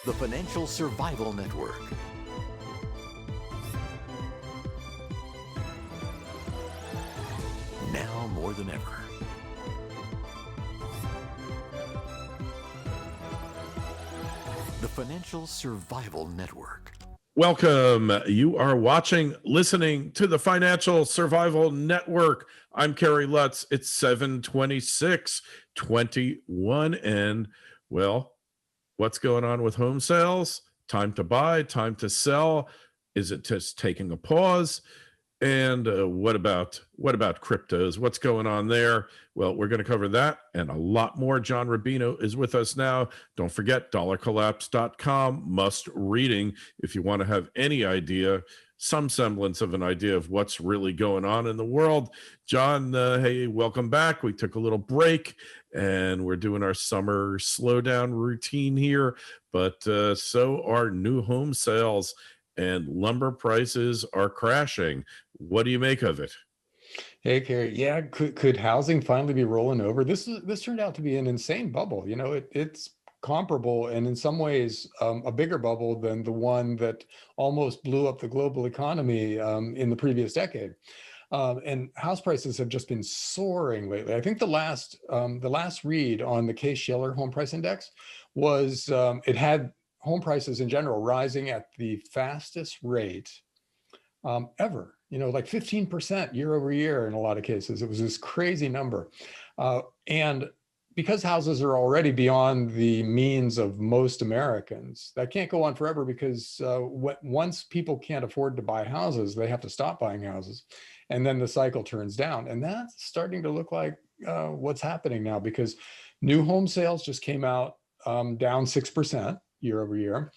the Financial Survival Network. Now more than ever. The Financial Survival Network. Welcome. You are watching, listening to the Financial Survival Network. I'm Kerry Lutz. It's 7/26/21. And, well, what's going on with home sales? Time to buy, time to sell. Is it just taking a pause? And what about cryptos? What's going on there? Well, we're going to cover that and a lot more. John Rubino is with us now. Don't forget, dollarcollapse.com, must reading if you want to have any idea, some semblance of an idea of what's really going on in the world. John, hey, welcome back. We took a little break and we're doing our summer slowdown routine here, but so are new home sales and lumber prices are crashing. What do you make of it? Hey, Kerry. Yeah, could housing finally be rolling over? This turned out to be an insane bubble. You know, it's comparable and in some ways a bigger bubble than the one that almost blew up the global economy in the previous decade. And house prices have just been soaring lately. I think the last read on the Case-Shiller Home Price Index was it had home prices in general rising at the fastest rate ever. You know, like 15% year over year in a lot of cases. It was this crazy number. And because houses are already beyond the means of most Americans, that can't go on forever because once people can't afford to buy houses, they have to stop buying houses. And then the cycle turns down. And that's starting to look like what's happening now because new home sales just came out down 6% year over year.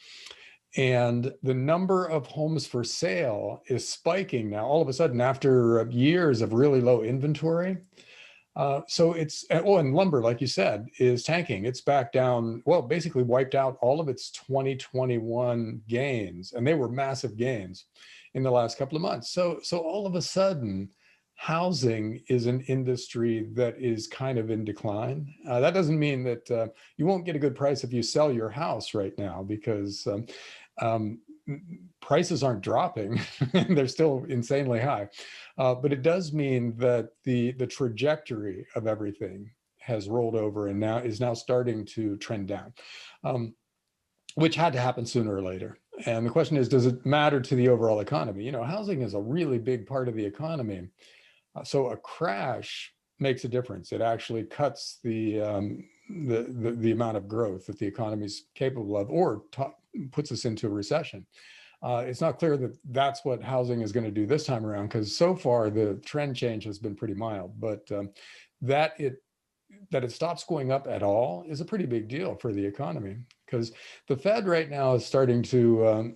And the number of homes for sale is spiking now all of a sudden after years of really low inventory. So and lumber, like you said, is tanking. It's back down, well, basically wiped out all of its 2021 gains. And they were massive gains in the last couple of months. So all of a sudden, housing is an industry that is kind of in decline. That doesn't mean that you won't get a good price if you sell your house right now because prices aren't dropping. They're still insanely high. But it does mean that the trajectory of everything has rolled over and is now starting to trend down, which had to happen sooner or later. And the question is, does it matter to the overall economy? You know, housing is a really big part of the economy. So a crash makes a difference. It actually cuts the amount of growth that the economy is capable of, or puts us into a recession. It's not clear that that's what housing is going to do this time around, because so far the trend change has been pretty mild. But that it stops going up at all is a pretty big deal for the economy, because the Fed right now is starting to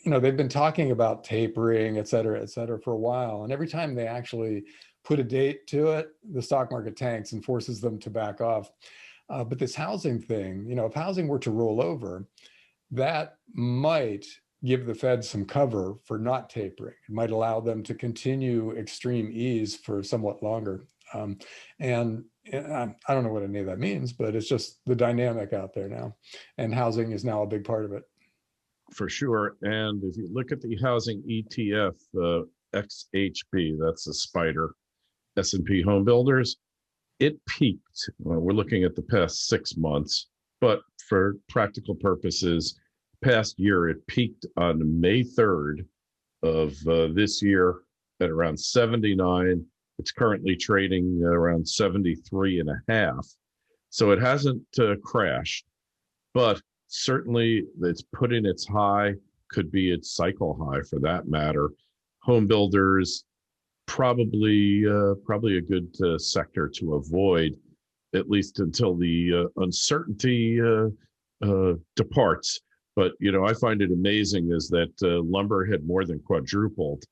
they've been talking about tapering, et cetera, for a while. And every time they actually put a date to it, the stock market tanks and forces them to back off. But this housing thing, if housing were to roll over, that might give the Fed some cover for not tapering. It might allow them to continue extreme ease for somewhat longer. And I don't know what any of that means, but it's just the dynamic out there now. And housing is now a big part of it. For sure. And if you look at the housing ETF, XHB, that's the spider, S&P Home Builders, it peaked. Well, we're looking at the past 6 months, but for practical purposes, past year, it peaked on May 3rd of this year at around 79. It's currently trading around 73.5. So it hasn't crashed, but certainly it's put in its high, could be its cycle high for that matter. Home builders, probably a good sector to avoid, at least until the uncertainty departs. But, I find it amazing is that lumber had more than quadrupled,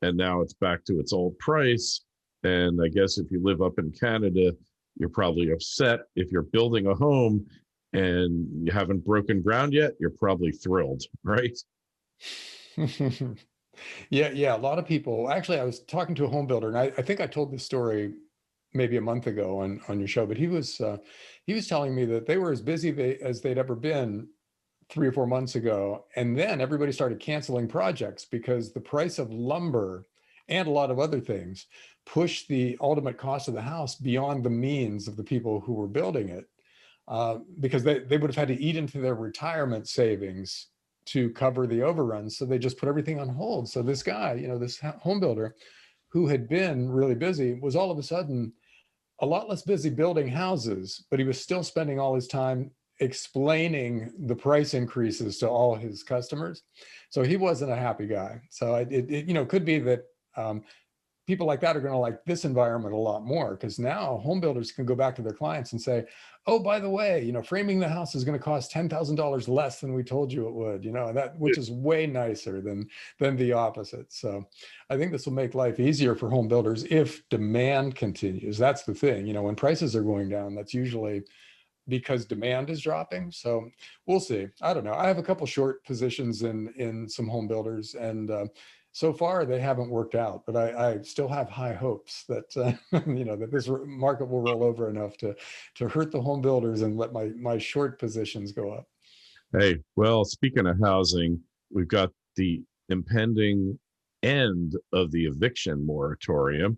and now it's back to its old price. And I guess if you live up in Canada, you're probably upset. If you're building a home and you haven't broken ground yet, you're probably thrilled, right? Yeah. A lot of people, actually, I was talking to a home builder, and I think I told this story maybe a month ago on your show, but he was telling me that they were as busy as they'd ever been 3 or 4 months ago. And then everybody started canceling projects because the price of lumber and a lot of other things pushed the ultimate cost of the house beyond the means of the people who were building it. Because they would have had to eat into their retirement savings to cover the overruns. So they just put everything on hold. So this guy, this home builder who had been really busy was all of a sudden a lot less busy building houses, but he was still spending all his time explaining the price increases to all his customers. So he wasn't a happy guy. So it could be that people like that are going to like this environment a lot more, because now home builders can go back to their clients and say, oh, by the way, framing the house is going to cost $10,000 less than we told you it would, that, which is way nicer than the opposite. So I think this will make life easier for home builders if demand continues. That's the thing, when prices are going down, that's usually because demand is dropping. So we'll see. I don't know. I have a couple short positions in some home builders, and so far they haven't worked out, but I still have high hopes that that this market will roll over enough to hurt the home builders and let my short positions go up. Hey, well, speaking of housing, we've got the impending end of the eviction moratorium,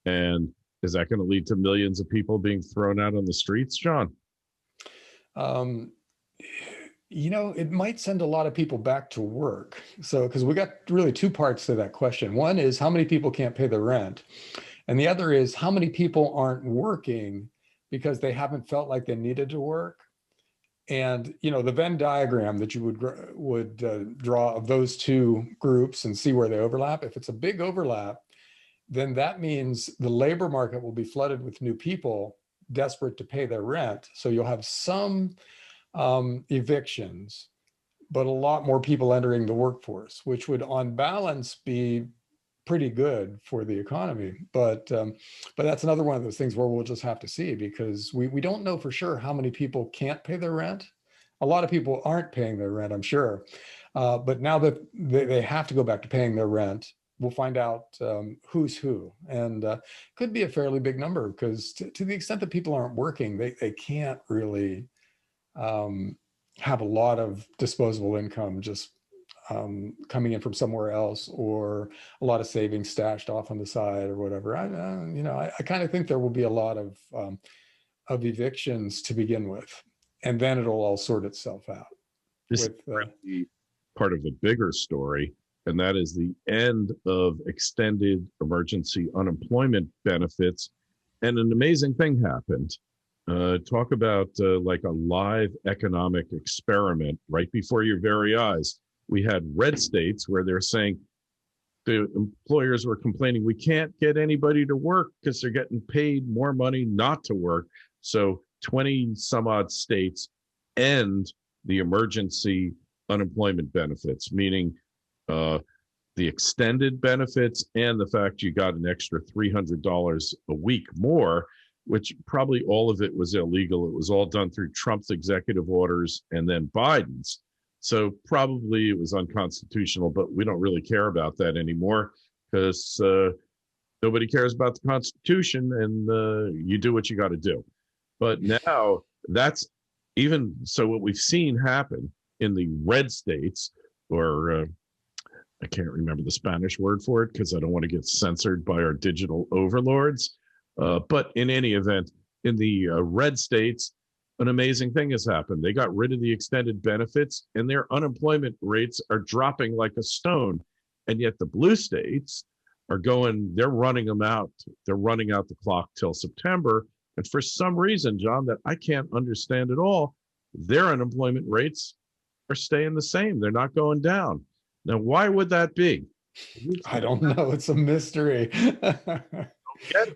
and is that going to lead to millions of people being thrown out on the streets, John? It might send a lot of people back to work. So, because we got really two parts to that question. One is how many people can't pay their rent? And the other is how many people aren't working because they haven't felt like they needed to work. And, the Venn diagram that you would draw of those two groups and see where they overlap. If it's a big overlap, then that means the labor market will be flooded with new people desperate to pay their rent. So you'll have some evictions, but a lot more people entering the workforce, which would on balance be pretty good for the economy. But that's another one of those things where we'll just have to see, because we don't know for sure how many people can't pay their rent. A lot of people aren't paying their rent, I'm sure. But now that they have to go back to paying their rent, we'll find out who's who. And could be a fairly big number, because to the extent that people aren't working, they can't really have a lot of disposable income just coming in from somewhere else, or a lot of savings stashed off on the side or whatever. I kind of think there will be a lot of evictions to begin with, and then it'll all sort itself out. This is really part of a bigger story, and that is the end of extended emergency unemployment benefits. And an amazing thing happened. Talk about like a live economic experiment right before your very eyes. We had red states where they're saying the employers were complaining, we can't get anybody to work because they're getting paid more money not to work. So 20 some odd states end the emergency unemployment benefits, meaning the extended benefits and the fact you got an extra $300 a week more, which probably all of it was illegal. It was all done through Trump's executive orders and then Biden's. So probably it was unconstitutional, but we don't really care about that anymore, because nobody cares about the Constitution, and you do what you got to do. But now that's even so what we've seen happen in the red states, or I can't remember the Spanish word for it because I don't want to get censored by our digital overlords. But in any event, in the red states, an amazing thing has happened. They got rid of the extended benefits, and their unemployment rates are dropping like a stone. And yet the blue states are they're running them out. They're running out the clock till September. And for some reason, John, that I can't understand at all, their unemployment rates are staying the same. They're not going down. Now, why would that be? I don't know. It's a mystery.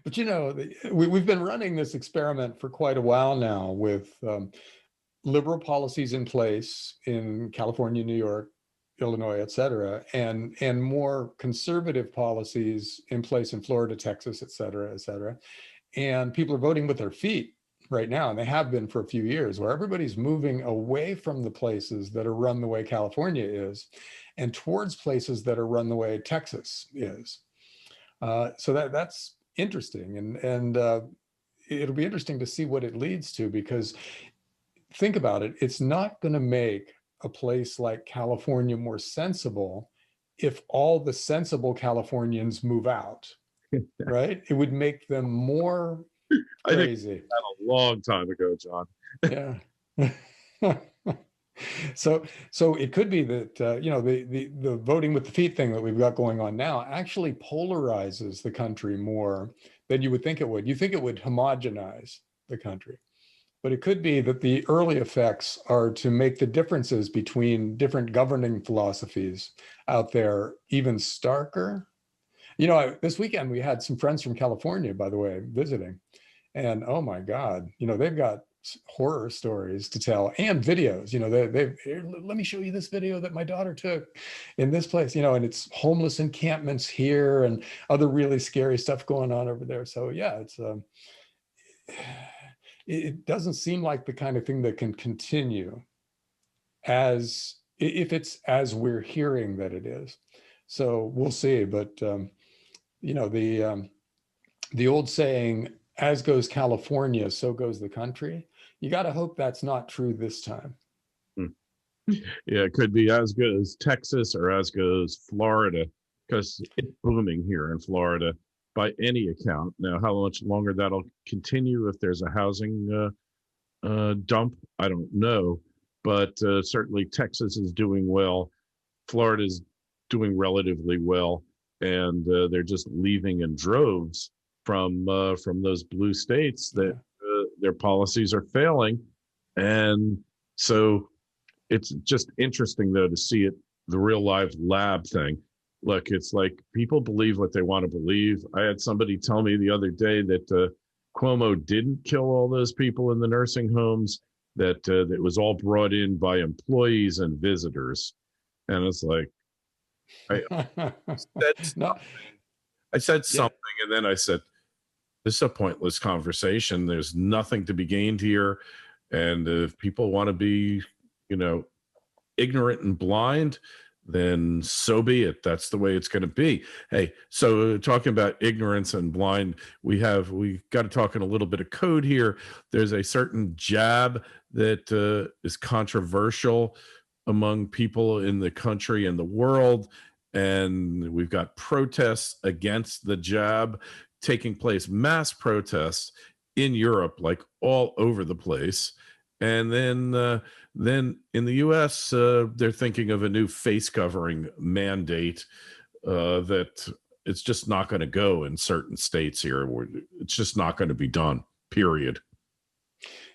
But we've been running this experiment for quite a while now with liberal policies in place in California, New York, Illinois, et cetera, and more conservative policies in place in Florida, Texas, et cetera, et cetera. And people are voting with their feet right now, and they have been for a few years, where everybody's moving away from the places that are run the way California is and towards places that are run the way Texas is. So that's interesting, and it'll be interesting to see what it leads to, because think about it, it's not going to make a place like California more sensible if all the sensible Californians move out, right? It would make them more I think crazy. that a long time ago, John. Yeah. So it could be that you know, the voting with the feet thing that we've got going on now actually polarizes the country more than you would think it would. You think it would homogenize the country, but it could be that the early effects are to make the differences between different governing philosophies out there even starker. You know, this weekend we had some friends from California, by the way, visiting, and oh my God, you know, they've got horror stories to tell and videos. You know, let me show you this video that my daughter took in this place, you know, and it's homeless encampments here and other really scary stuff going on over there. So yeah, it's it doesn't seem like the kind of thing that can continue as if it's as we're hearing that it is. So we'll see. But you know, the old saying, as goes California, so goes the country. You got to hope that's not true this time. Yeah, it could be as good as Texas or as good as Florida, because it's booming here in Florida by any account. Now, how much longer that'll continue if there's a housing dump, I don't know. But certainly Texas is doing well. Florida's doing relatively well. And they're just leaving in droves from those blue states that their policies are failing. And so it's just interesting, though, to see it, the real live lab thing. Look, it's like people believe what they want to believe. I had somebody tell me the other day that Cuomo didn't kill all those people in the nursing homes, that it was all brought in by employees and visitors. And it's like, I said something, and then I said, this is a pointless conversation. There's nothing to be gained here. And if people want to be, you know, ignorant and blind, then so be it. That's the way it's going to be. Hey, so talking about ignorance and blind, we got to talk in a little bit of code here. There's a certain jab that is controversial among people in the country and the world. And we've got protests against the jab taking place, mass protests in Europe, like all over the place. And then in the U.S., they're thinking of a new face covering mandate that it's just not going to go in certain states here. It's just not going to be done, period.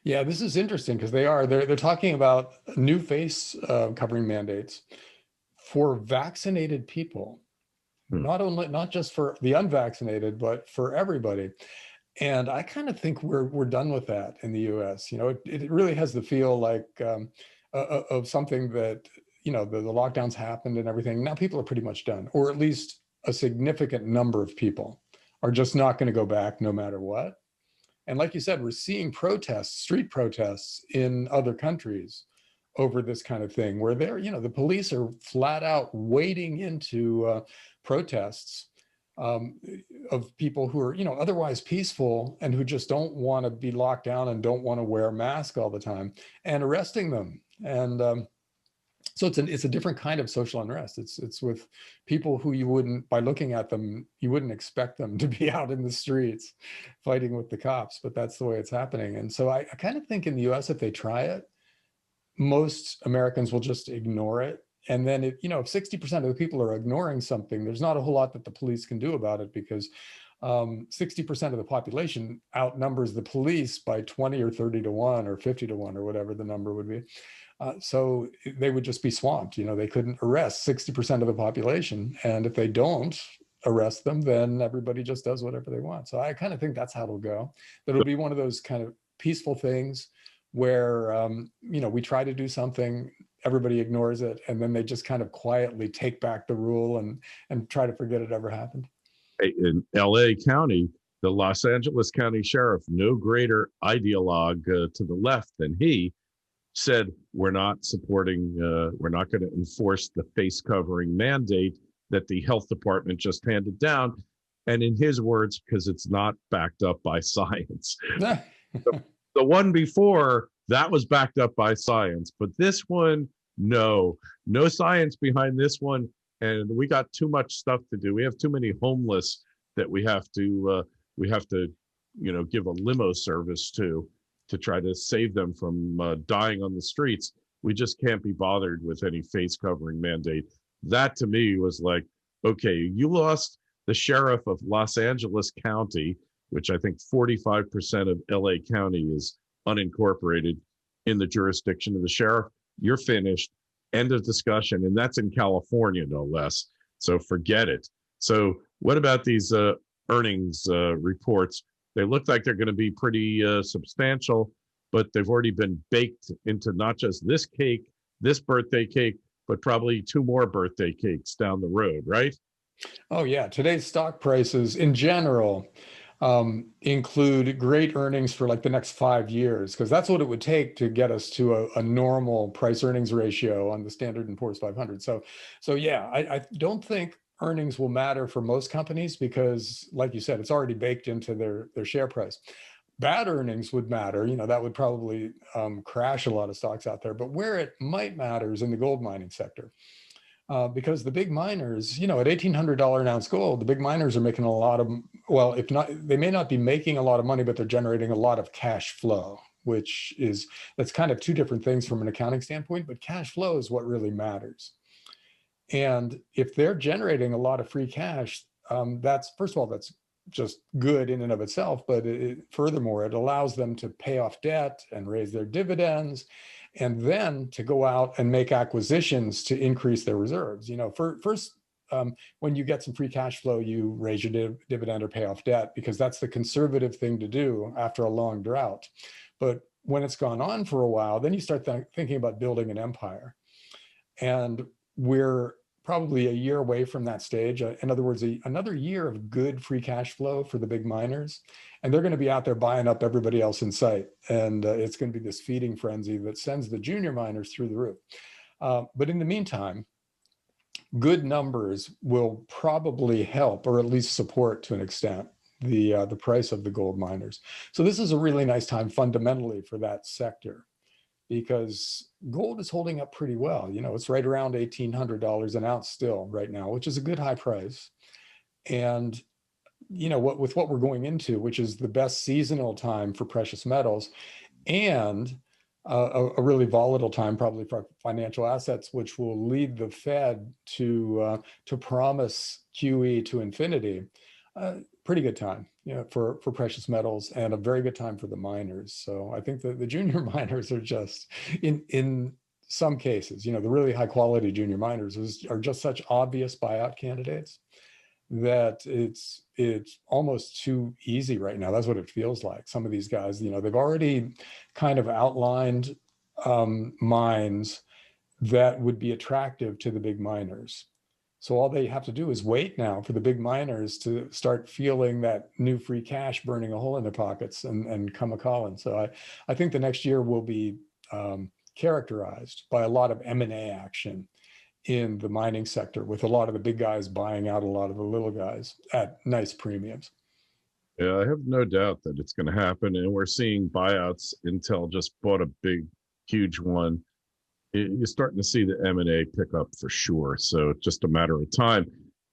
Yeah, this is interesting because they're talking about new face covering mandates for vaccinated people, not just for the unvaccinated, but for everybody. And I kind of think we're done with that in the U.S. You know, it really has the feel like of something that, you know, the lockdowns happened and everything. Now people are pretty much done, or at least a significant number of people are just not going to go back no matter what. And like you said, we're seeing protests, street protests in other countries over this kind of thing, where they're, you know, the police are flat out wading into protests of people who are, you know, otherwise peaceful and who just don't want to be locked down and don't want to wear a mask all the time, and arresting them. And so it's a different kind of social unrest. It's with people who you wouldn't, by looking at them, you wouldn't expect them to be out in the streets fighting with the cops, but that's the way it's happening. And so I kind of think in the US, if they try it, most Americans will just ignore it. And then if 60% of the people are ignoring something, there's not a whole lot that the police can do about it, because 60% of the population outnumbers the police by 20 or 30 to 1 or 50 to 1 or whatever the number would be. So they would just be swamped. You know, they couldn't arrest 60% of the population. And if they don't arrest them, then everybody just does whatever they want. So I kind of think that's how it'll go. That it'll be one of those kind of peaceful things where, we try to do something, everybody ignores it, and then they just kind of quietly take back the rule and try to forget it ever happened. In LA County, the Los Angeles County Sheriff, no greater ideologue to the left than he, said, we're not supporting, we're not going to enforce the face covering mandate that the health department just handed down. And in his words, because it's not backed up by science. The one before, that was backed up by science, but this one, no, no science behind this one. And we got too much stuff to do. We have too many homeless that we have to, give a limo service to try to save them from dying on the streets. We just can't be bothered with any face covering mandate. That to me was like, okay, you lost the sheriff of Los Angeles County, which I think 45% of LA County is unincorporated in the jurisdiction of the sheriff. You're finished. End of discussion. And that's in California, no less. So forget it. So what about these earnings reports? They look like they're going to be pretty substantial, but they've already been baked into not just this cake, this birthday cake, but probably 2 more birthday cakes down the road, right? Oh yeah, today's stock prices in general include great earnings for like the next 5 years, because that's what it would take to get us to a normal price earnings ratio on the Standard & Poor's 500. So yeah, I don't think earnings will matter for most companies because, like you said, it's already baked into their share price. Bad earnings would matter. That would probably crash a lot of stocks out there. But where it might matter is in the gold mining sector. Because the big miners, at $1,800 an ounce gold, the big miners are making a lot of, well, if not, they may not be making a lot of money, but they're generating a lot of cash flow, that's kind of 2 different things from an accounting standpoint, but cash flow is what really matters. And if they're generating a lot of free cash, first of all, that's just good in and of itself. But furthermore, it allows them to pay off debt and raise their dividends, and then to go out and make acquisitions to increase their reserves. First, when you get some free cash flow, you raise your dividend or pay off debt, because that's the conservative thing to do after a long drought. But when it's gone on for a while, then you start thinking about building an empire. And we're probably a year away from that stage. In other words, another year of good free cash flow for the big miners. And they're going to be out there buying up everybody else in sight. And it's going to be this feeding frenzy that sends the junior miners through the roof. But in the meantime, good numbers will probably help, or at least support to an extent, the price of the gold miners. So this is a really nice time fundamentally for that sector, because gold is holding up pretty well. It's right around $1,800 an ounce still right now, which is a good high price. And, with what we're going into, which is the best seasonal time for precious metals, and a really volatile time probably for financial assets, which will lead the Fed to promise QE to infinity. Pretty good time, for precious metals, and a very good time for the miners. So I think that the junior miners are just, in some cases, the really high quality junior miners are just such obvious buyout candidates that it's almost too easy right now. That's what it feels like. Some of these guys, they've already kind of outlined mines that would be attractive to the big miners. So all they have to do is wait now for the big miners to start feeling that new free cash burning a hole in their pockets and come a-calling. So I think the next year will be characterized by a lot of M&A action in the mining sector, with a lot of the big guys buying out a lot of the little guys at nice premiums. Yeah, I have no doubt that it's going to happen. And we're seeing buyouts. Intel just bought a big, huge one. You're starting to see the M&A pick up for sure. So it's just a matter of time.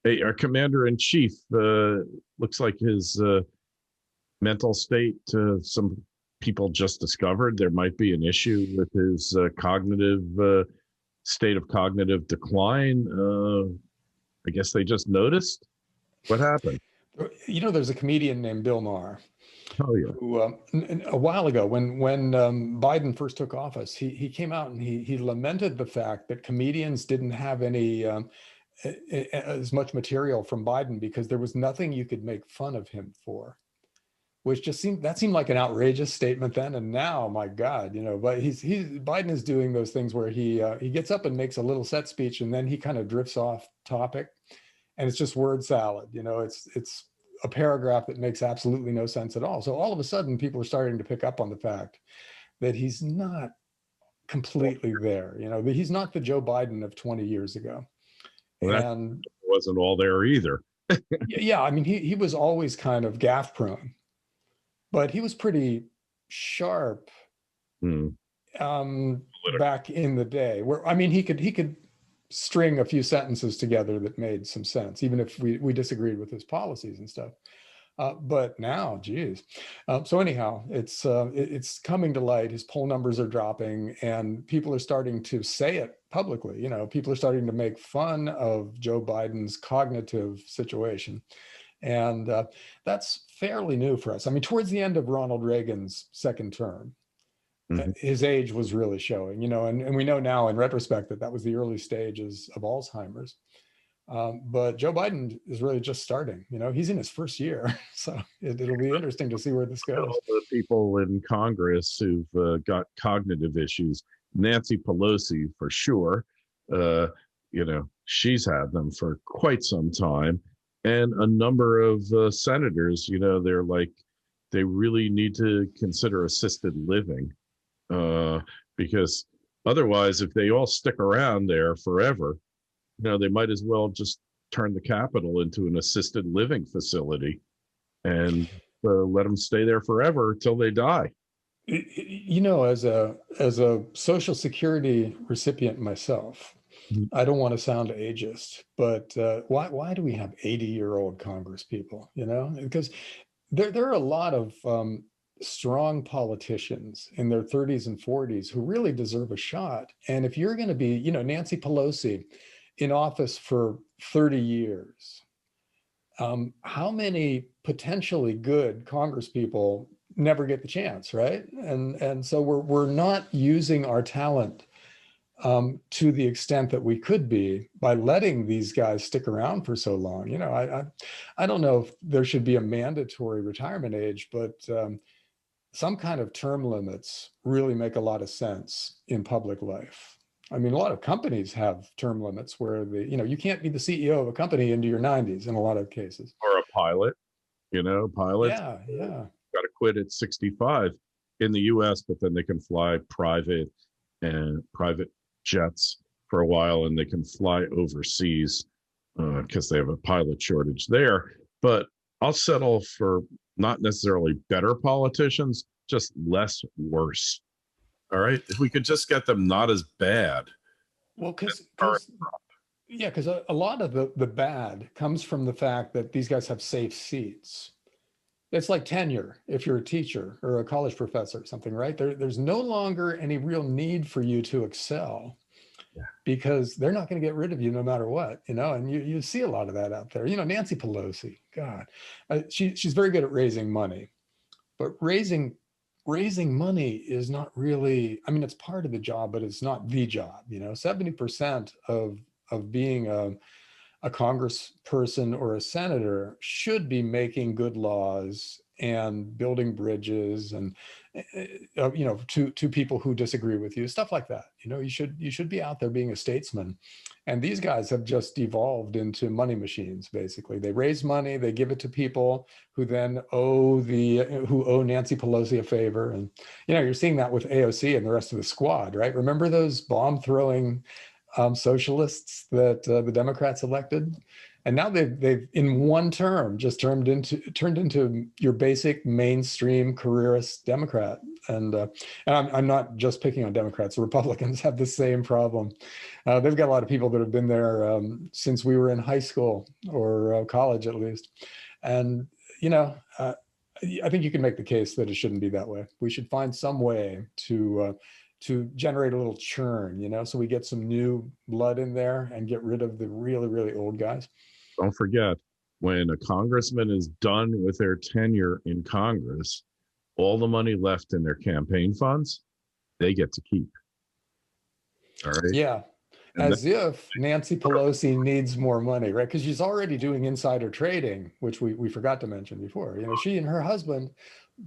Hey, our commander-in-chief looks like his mental state, some people just discovered there might be an issue with his state of cognitive decline. I guess they just noticed. What happened? There's a comedian named Bill Maher. Oh yeah. Who, a while ago, when Biden first took office, he came out and he lamented the fact that comedians didn't have any as much material from Biden, because there was nothing you could make fun of him for, which just seemed like an outrageous statement then. And now, my God, but Biden is doing those things where he gets up and makes a little set speech, and then he kind of drifts off topic, and it's just word salad. It's a paragraph that makes absolutely no sense at all. So all of a sudden, people are starting to pick up on the fact that he's not completely there. He's not the Joe Biden of 20 years ago. Well, and wasn't all there either. Yeah, I mean, he was always kind of gaffe prone, but he was pretty sharp back in the day, where I mean, he could string a few sentences together that made some sense, even if we disagreed with his policies and stuff. But now, geez. So anyhow, it's coming to light. His poll numbers are dropping, and people are starting to say it publicly. You know, people are starting to make fun of Joe Biden's cognitive situation, and that's fairly new for us. I mean, towards the end of Ronald Reagan's second term, his age was really showing. You know, and we know now in retrospect that that was the early stages of Alzheimer's. But Joe Biden is really just starting. You know, he's in his first year, so it'll be interesting to see where this goes. All the people in Congress who've got cognitive issues, Nancy Pelosi for sure. You know, she's had them for quite some time, and a number of senators. You know, they're like, they really need to consider assisted living, because otherwise, if they all stick around there forever, you know, they might as well just turn the Capitol into an assisted living facility and let them stay there forever till they die. You know, as a Social Security recipient myself, I don't want to sound ageist, but why do we have 80-year-old Congress people? You know, because there are a lot of strong politicians in their 30s and 40s who really deserve a shot. And if you're going to be, you know, Nancy Pelosi in office for 30 years, how many potentially good Congress people never get the chance, right? And so we're not using our talent to the extent that we could be by letting these guys stick around for so long. You know, I don't know if there should be a mandatory retirement age, but some kind of term limits really make a lot of sense in public life. I mean, a lot of companies have term limits where you can't be the CEO of a company into your 90s in a lot of cases. Or a pilot, you know, pilots. Yeah. Got to quit at 65 in the U.S., but then they can fly private jets for a while, and they can fly overseas because they have a pilot shortage there. But I'll settle for not necessarily better politicians, just less worse. All right. If we could just get them not as bad. Well, because a lot of the bad comes from the fact that these guys have safe seats. It's like tenure if you're a teacher or a college professor or something, right? There's no longer any real need for you to excel because they're not going to get rid of you no matter what, you know, and you see a lot of that out there. You know, Nancy Pelosi, God, she's very good at raising money, but raising money is not really, I mean, it's part of the job, but it's not the job. You know, 70% of being a congressperson or a senator should be making good laws and building bridges and, you know, to people who disagree with you, stuff like that. You know, you should be out there being a statesman. And these guys have just devolved into money machines, basically. They raise money, they give it to people who then owe Nancy Pelosi a favor. And, you know, you're seeing that with AOC and the rest of the squad, right? Remember those bomb-throwing socialists that the Democrats elected? And now they've in one term just turned into your basic mainstream careerist Democrat. And I'm not just picking on Democrats. Republicans have the same problem. They've got a lot of people that have been there since we were in high school or college, at least. And, you know, I think you can make the case that it shouldn't be that way. We should find some way to generate a little churn, you know, so we get some new blood in there and get rid of the really, really old guys. Don't forget, when a congressman is done with their tenure in Congress, all the money left in their campaign funds, they get to keep. All right. Yeah. As if Nancy Pelosi needs more money, right? Because she's already doing insider trading, which we forgot to mention before. You know, she and her husband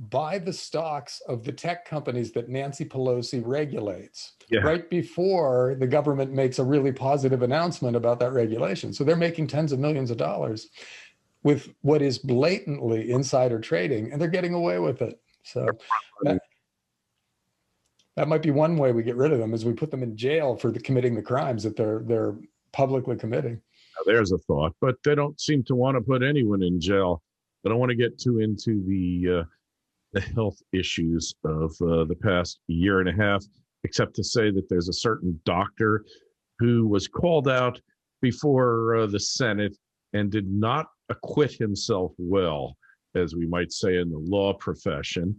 buy the stocks of the tech companies that Nancy Pelosi regulates right before the government makes a really positive announcement about that regulation. So they're making tens of millions of dollars with what is blatantly insider trading, and they're getting away with it. So that might be one way we get rid of them, is we put them in jail for committing the crimes that they're publicly committing. Now, there's a thought, but they don't seem to want to put anyone in jail. I don't want to get too into the health issues of the past year and a half. except to say that there's a certain doctor who was called out before the Senate and did not acquit himself well, as we might say in the law profession.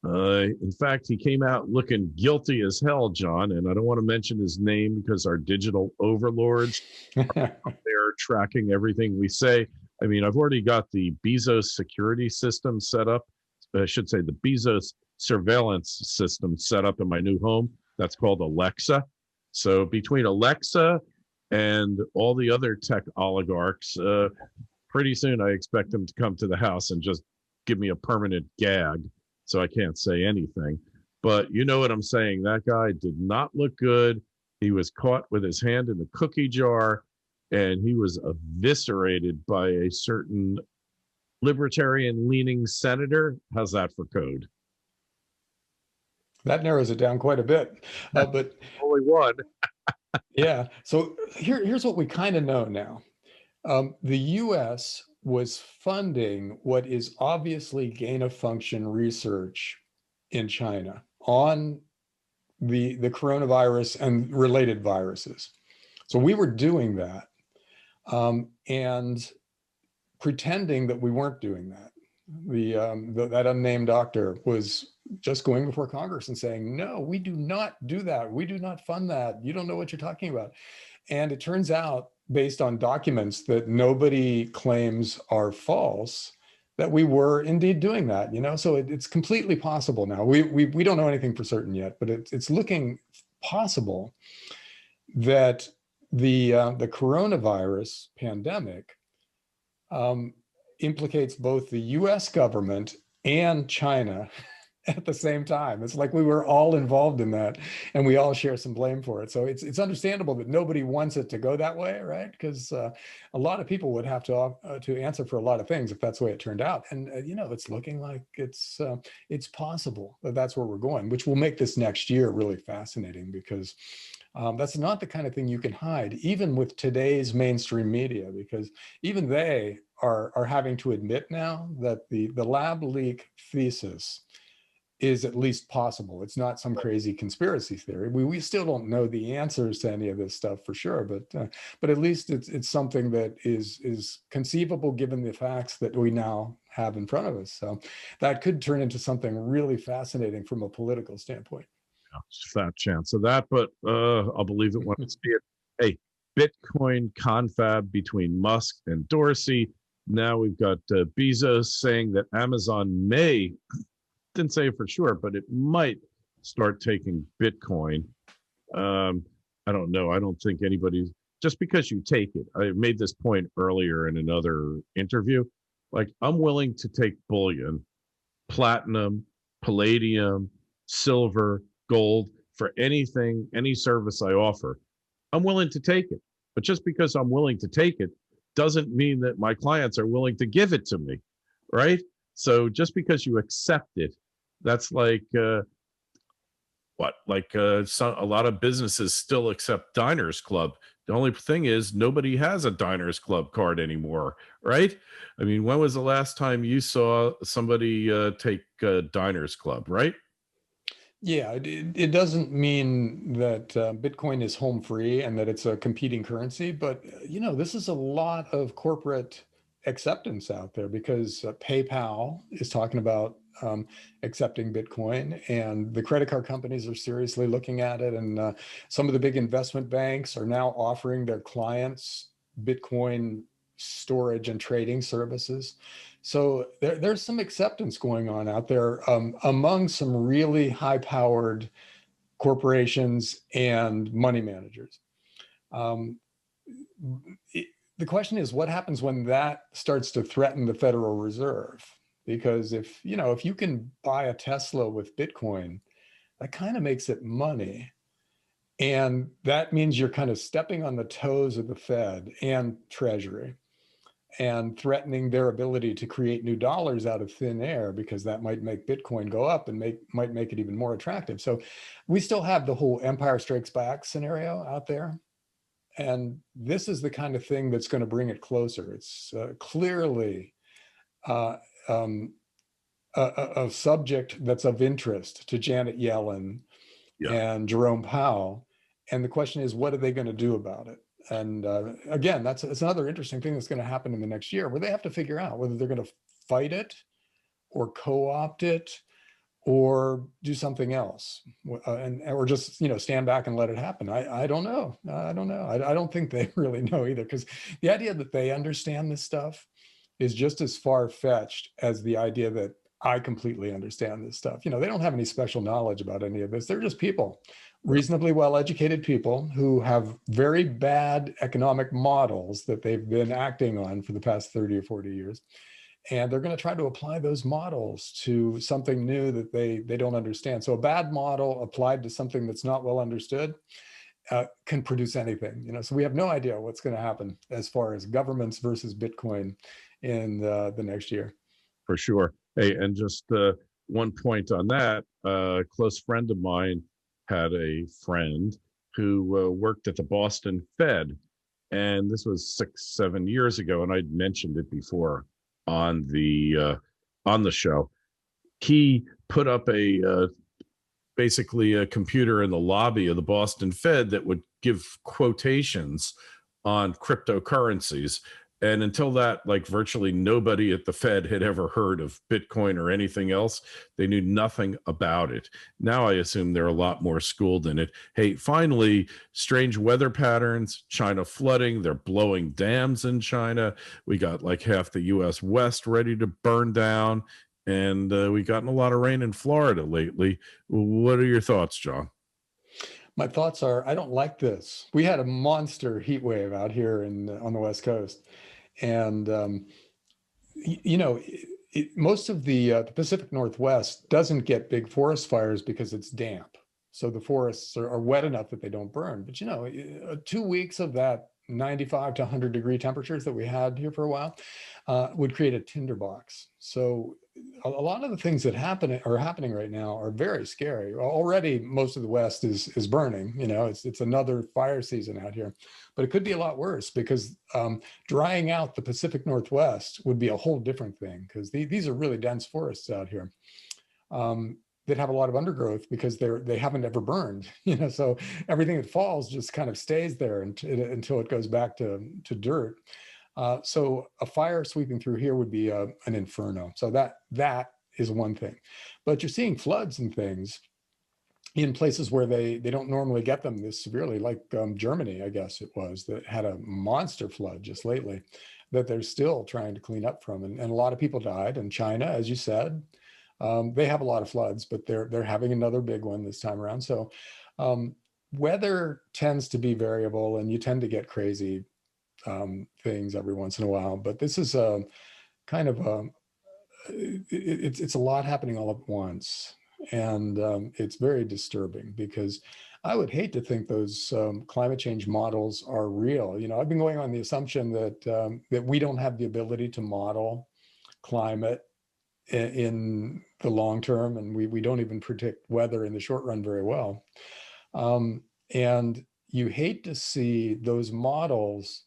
In fact, he came out looking guilty as hell, John, and I don't want to mention his name because our digital overlords are there tracking everything we say. I mean, I've already got the Bezos security system set up. I should say the Bezos surveillance system set up in my new home. That's called Alexa. So between Alexa and all the other tech oligarchs, pretty soon I expect them to come to the house and just give me a permanent gag, so I can't say anything. But you know what I'm saying. That guy did not look good. He was caught with his hand in the cookie jar, and he was eviscerated by a certain libertarian-leaning senator. How's that for code? That narrows it down quite a bit. But Only one. yeah, so here's what we kind of know now. The US was funding what is obviously gain-of-function research in China on the coronavirus and related viruses. So we were doing that and pretending that we weren't doing that. That unnamed doctor was just going before Congress and saying, no, we do not do that. We do not fund that. You don't know what you're talking about. And it turns out, based on documents that nobody claims are false, that we were indeed doing that, you know? So it's completely possible now. We don't know anything for certain yet, but it's looking possible that the coronavirus pandemic implicates both the US government and China at the same time. It's like we were all involved in that and we all share some blame for it. So it's understandable that nobody wants it to go that way, right? Because a lot of people would have to answer for a lot of things if that's the way it turned out. And you know, it's looking like it's possible that that's where we're going, which will make this next year really fascinating, because that's not the kind of thing you can hide, even with today's mainstream media, because even they are having to admit now that the lab leak thesis is at least possible. It's not some crazy conspiracy theory. We still don't know the answers to any of this stuff for sure, but at least it's something that is conceivable given the facts that we now have in front of us. So that could turn into something really fascinating from a political standpoint. Fat chance of that, but I'll believe it when I see it. Hey, Bitcoin confab between Musk and Dorsey. Now we've got Bezos saying that Amazon didn't say for sure, but it might start taking Bitcoin. I don't know. I don't think anybody's, just because you take it. I made this point earlier in another interview. Like, I'm willing to take bullion, platinum, palladium, silver, gold for anything, any service I offer. I'm willing to take it. But just because I'm willing to take it doesn't mean that my clients are willing to give it to me, right? So just because you accept it, that's like a lot of businesses still accept Diners Club. The only thing is nobody has a Diners Club card anymore, right? I mean, when was the last time you saw somebody take Diners Club, right? Yeah, it doesn't mean that Bitcoin is home free and that it's a competing currency, but you know, this is a lot of corporate acceptance out there, because PayPal is talking about accepting Bitcoin, and the credit card companies are seriously looking at it, and some of the big investment banks are now offering their clients Bitcoin storage and trading services. So there's some acceptance going on out there among some really high-powered corporations and money managers. The question is, what happens when that starts to threaten the Federal Reserve? Because if you can buy a Tesla with Bitcoin, that kind of makes it money. And that means you're kind of stepping on the toes of the Fed and Treasury and threatening their ability to create new dollars out of thin air, because that might make Bitcoin go up and might make it even more attractive. So we still have the whole Empire Strikes Back scenario out there. And this is the kind of thing that's going to bring it closer. It's clearly a subject that's of interest to Janet Yellen Yeah, and Jerome Powell. And the question is, what are they going to do about it? And again, that's another interesting thing that's going to happen in the next year, where they have to figure out whether they're going to fight it or co-opt it or do something else, or just stand back and let it happen. I don't know. I don't know. I don't think they really know either, because the idea that they understand this stuff is just as far-fetched as the idea that I completely understand this stuff. They don't have any special knowledge about any of this. They're just people, reasonably well-educated people who have very bad economic models that they've been acting on for the past 30 or 40 years. And they're going to try to apply those models to something new that they don't understand. So a bad model applied to something that's not well understood can produce anything. So we have no idea what's going to happen as far as governments versus Bitcoin in the next year. for sure. Hey, and just one point on that, a close friend of mine had a friend who worked at the Boston Fed, and this was 6-7 years ago, and I'd mentioned it before on the show. He put up basically a computer in the lobby of the Boston Fed that would give quotations on cryptocurrencies. And until that, like, virtually nobody at the Fed had ever heard of Bitcoin or anything else. They knew nothing about it. Now I assume they're a lot more schooled in it. Hey, finally, strange weather patterns, China flooding, they're blowing dams in China. We got like half the US West ready to burn down. And we've gotten a lot of rain in Florida lately. What are your thoughts, John? My thoughts are, I don't like this. We had a monster heat wave out here on the West Coast. And, most of the Pacific Northwest doesn't get big forest fires because it's damp. So the forests are wet enough that they don't burn. But, 2 weeks of that 95 to 100 degree temperatures that we had here for a while would create a tinderbox. So a lot of the things that are happening right now are very scary. Already, most of the West is burning. It's another fire season out here, but it could be a lot worse, because drying out the Pacific Northwest would be a whole different thing, because these are really dense forests out here that have a lot of undergrowth because they haven't ever burned. So everything that falls just kind of stays there until it goes back to dirt. So a fire sweeping through here would be an inferno. So that is one thing. But you're seeing floods and things in places where they don't normally get them this severely, like Germany, I guess it was, that had a monster flood just lately that they're still trying to clean up from. And a lot of people died. And China, as you said, they have a lot of floods, but they're having another big one this time around. So weather tends to be variable, and you tend to get crazy things every once in a while. But this is a kind of it's a lot happening all at once, and it's very disturbing, because I would hate to think those climate change models are real. I've been going on the assumption that we don't have the ability to model climate in the long term, and we don't even predict weather in the short run very well. And you hate to see those models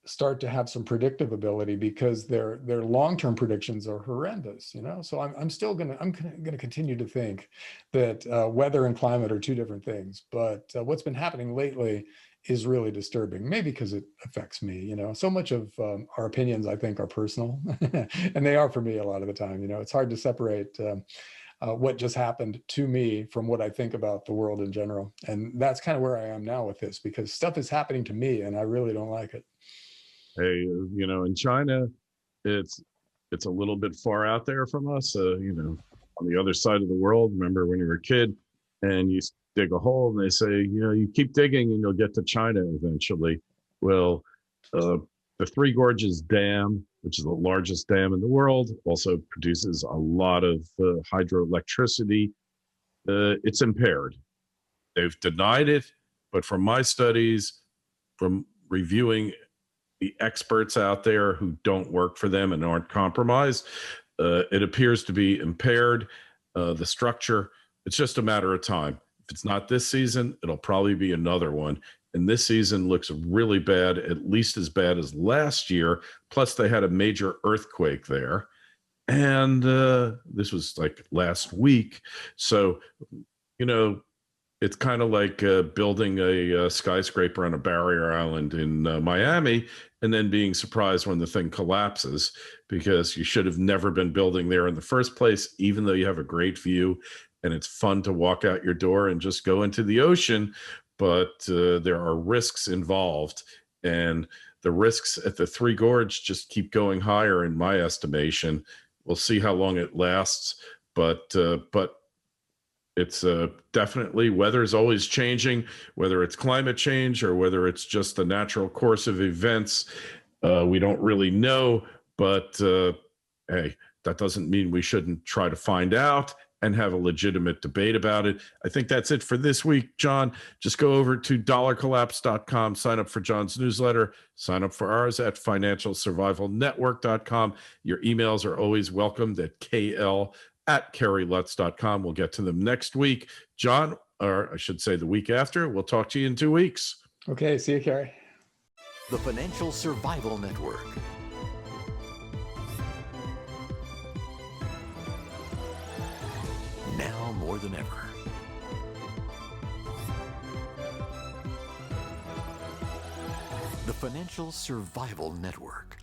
start to have some predictive ability, because their long-term predictions are horrendous. So I'm gonna continue to think that weather and climate are two different things. But what's been happening lately is really disturbing, maybe because it affects me. So much of our opinions, I think, are personal, and they are for me a lot of the time. It's hard to separate what just happened to me from what I think about the world in general. And that's kind of where I am now with this, because stuff is happening to me and I really don't like it. Hey, in China, it's a little bit far out there from us, on the other side of the world. Remember when you were a kid and you dig a hole and they say, you keep digging and you'll get to China eventually. Well, the Three Gorges Dam, which is the largest dam in the world, also produces a lot of hydroelectricity. It's impaired. They've denied it, but from my studies, from reviewing the experts out there who don't work for them and aren't compromised, it appears to be impaired. The structure, it's just a matter of time. If it's not this season, it'll probably be another one. And this season looks really bad, at least as bad as last year. Plus, they had a major earthquake there. And this was like last week. So, You know, it's kind of like building a skyscraper on a barrier island in Miami and then being surprised when the thing collapses because you should have never been building there in the first place, even though you have a great view and it's fun to walk out your door and just go into the ocean. But there are risks involved, and the risks at the Three Gorge just keep going higher in my estimation. We'll see how long it lasts, but it's definitely, weather is always changing, whether it's climate change or whether it's just the natural course of events. We don't really know, but hey, that doesn't mean we shouldn't try to find out and have a legitimate debate about it. I think that's it for this week, John. Just go over to dollarcollapse.com, sign up for John's newsletter, sign up for ours at financialsurvivalnetwork.com. Your emails are always welcomed at kl@kerrylutz.com. We'll get to them next week. John, or I should say the week after, we'll talk to you in 2 weeks. Okay, see you, Kerry. The Financial Survival Network. Now more than ever. The Financial Survival Network.